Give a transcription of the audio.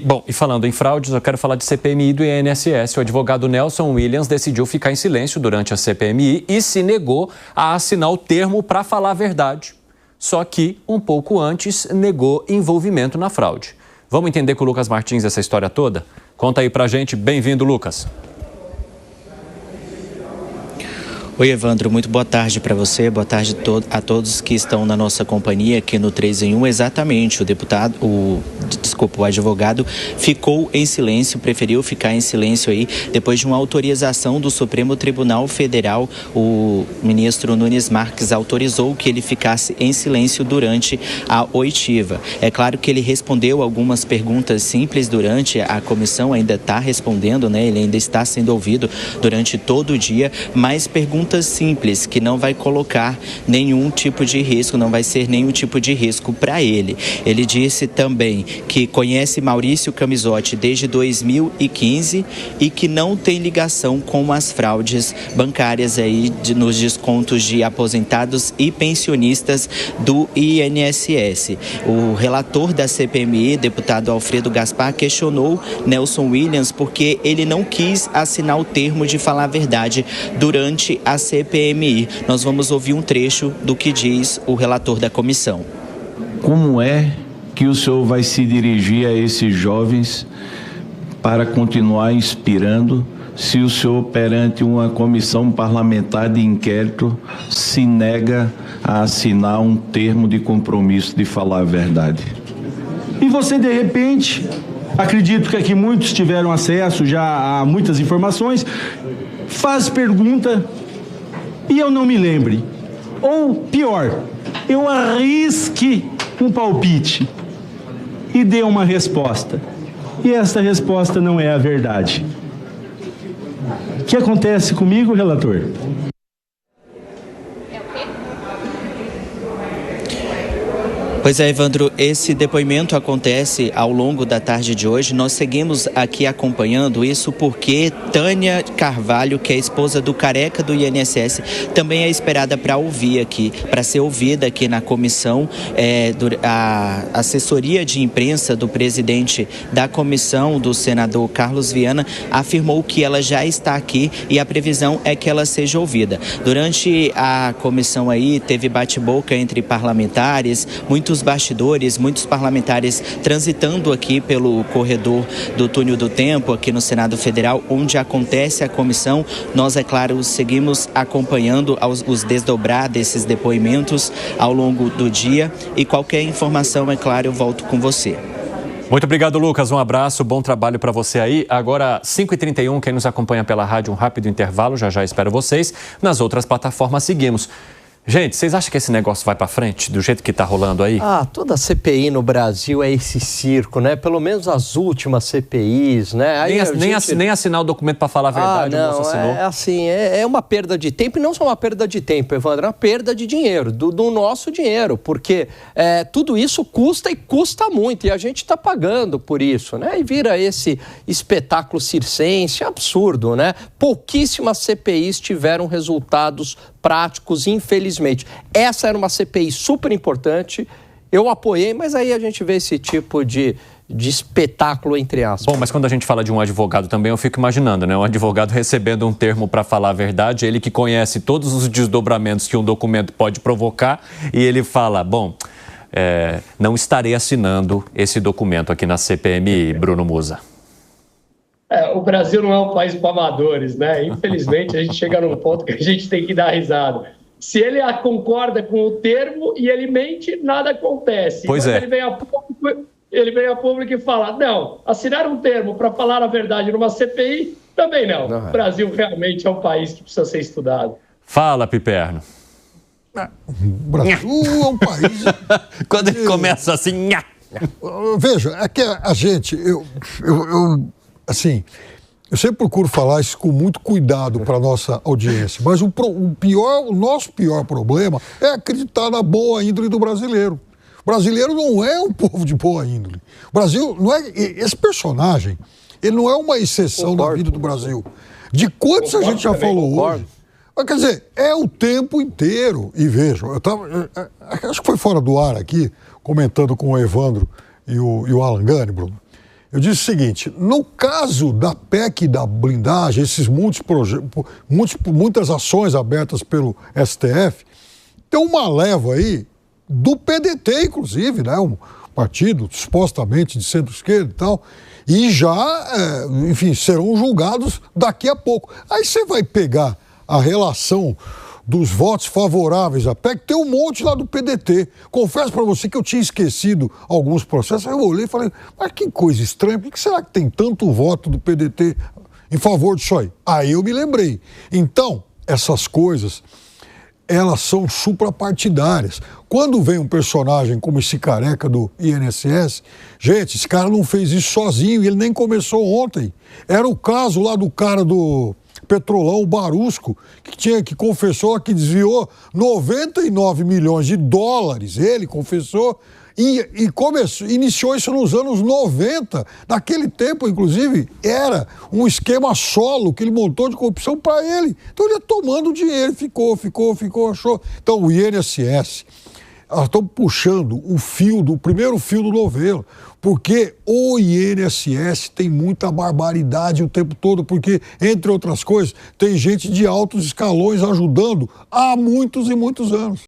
Bom, e falando em fraudes, eu quero falar de CPMI do INSS. O advogado Nelson Williams decidiu ficar em silêncio durante a CPMI e se negou a assinar o termo para falar a verdade. Só que, um pouco antes, negou envolvimento na fraude. Vamos entender com o Lucas Martins essa história toda? Conta aí pra gente. Bem-vindo, Lucas. Oi, Evandro, muito boa tarde para você, boa tarde a todos que estão na nossa companhia aqui no 3 em 1. Exatamente, o advogado ficou em silêncio, preferiu ficar em silêncio aí, depois de uma autorização do Supremo Tribunal Federal. O ministro Nunes Marques autorizou que ele ficasse em silêncio durante a oitiva. É claro que ele respondeu algumas perguntas simples durante a comissão, ainda está respondendo, né? Ele ainda está sendo ouvido durante todo o dia, mas perguntas simples, que não vai colocar nenhum tipo de risco, não vai ser nenhum tipo de risco para ele. Ele disse também que conhece Maurício Camisotti desde 2015 e que não tem ligação com as fraudes bancárias aí nos descontos de aposentados e pensionistas do INSS. O relator da CPMI, deputado Alfredo Gaspar, questionou Nelson Williams porque ele não quis assinar o termo de falar a verdade durante a CPMI. Nós vamos ouvir um trecho do que diz o relator da comissão. Como é que o senhor vai se dirigir a esses jovens para continuar inspirando se o senhor, perante uma comissão parlamentar de inquérito, se nega a assinar um termo de compromisso de falar a verdade? E você, de repente, acredito que aqui muitos tiveram acesso já a muitas informações, faz pergunta e eu não me lembre. Ou, pior, eu arrisque um palpite e dê uma resposta. E essa resposta não é a verdade. O que acontece comigo, relator? Pois é, Evandro, esse depoimento acontece ao longo da tarde de hoje. Nós seguimos aqui acompanhando isso porque Tânia Carvalho, que é a esposa do careca do INSS, também é esperada para ouvir aqui, para ser ouvida aqui na comissão. A assessoria de imprensa do presidente da comissão, do senador Carlos Viana, afirmou que ela já está aqui e a previsão é que ela seja ouvida. Durante a comissão aí, teve bate-boca entre parlamentares, muitos bastidores, muitos parlamentares transitando aqui pelo corredor do Túnel do Tempo, aqui no Senado Federal, onde acontece a comissão. Nós, é claro, seguimos acompanhando os desdobrar desses depoimentos ao longo do dia e qualquer informação, é claro, eu volto com você. Muito obrigado, Lucas. Um abraço, bom trabalho para você aí. Agora, 5h31, quem nos acompanha pela rádio, um rápido intervalo, já espero vocês. Nas outras plataformas seguimos. Gente, vocês acham que esse negócio vai para frente, do jeito que tá rolando aí? Toda CPI no Brasil é esse circo, né? Pelo menos as últimas CPIs, né? Aí nem assinar o documento para falar a verdade, não, o moço assinou. É assim, é uma perda de tempo, e não só uma perda de tempo, Evandro, é uma perda de dinheiro, do nosso dinheiro, porque tudo isso custa e custa muito, e a gente está pagando por isso, né? E vira esse espetáculo circense absurdo, né? Pouquíssimas CPIs tiveram resultados práticos, infelizmente. Essa era uma CPI super importante, eu apoiei, mas aí a gente vê esse tipo de espetáculo, entre aspas. Bom, mas quando a gente fala de um advogado também, eu fico imaginando, né? Um advogado recebendo um termo para falar a verdade, ele que conhece todos os desdobramentos que um documento pode provocar, e ele fala, não estarei assinando esse documento aqui na CPMI, Bruno Musa. O Brasil não é um país para amadores, né? Infelizmente, a gente chega num ponto que a gente tem que dar risada. Se ele concorda com o termo e ele mente, nada acontece. Pois é. Ele vem a público e fala, não, assinar um termo para falar a verdade numa CPI, também não. O Brasil realmente é um país que precisa ser estudado. Fala, Piperno. O Brasil é um país... Quando ele começa assim... Veja, é que a gente... Assim, eu sempre procuro falar isso com muito cuidado para a nossa audiência, mas o nosso pior problema é acreditar na boa índole do brasileiro. O brasileiro não é um povo de boa índole. O Brasil não é... Esse personagem, ele não é uma exceção da vida do Brasil. De quantos a gente já falou hoje? Mas, quer dizer, é o tempo inteiro. E veja, acho que foi fora do ar aqui, comentando com o Evandro e o Alan Gani, Bruno. Eu disse o seguinte, no caso da PEC da blindagem, esses muitas ações abertas pelo STF, tem uma leva aí do PDT, inclusive, né? Um partido supostamente de centro-esquerda e tal, e já, enfim, serão julgados daqui a pouco. Aí você vai pegar a relação dos votos favoráveis à PEC, tem um monte lá do PDT. Confesso para você que eu tinha esquecido alguns processos, aí eu olhei e falei, mas que coisa estranha, por que será que tem tanto voto do PDT em favor disso aí? Aí eu me lembrei. Então, essas coisas, elas são suprapartidárias. Quando vem um personagem como esse careca do INSS, gente, esse cara não fez isso sozinho, ele nem começou ontem. Era o caso lá do cara do Petrolão, o Barusco, que confessou que desviou 99 milhões de dólares, ele confessou, e iniciou isso nos anos 90. Naquele tempo, inclusive, era um esquema solo que ele montou de corrupção para ele. Então ele ia tomando dinheiro, ficou, achou. Então o INSS, elas estão puxando o primeiro fio do novelo, porque o INSS tem muita barbaridade o tempo todo, porque, entre outras coisas, tem gente de altos escalões ajudando há muitos e muitos anos.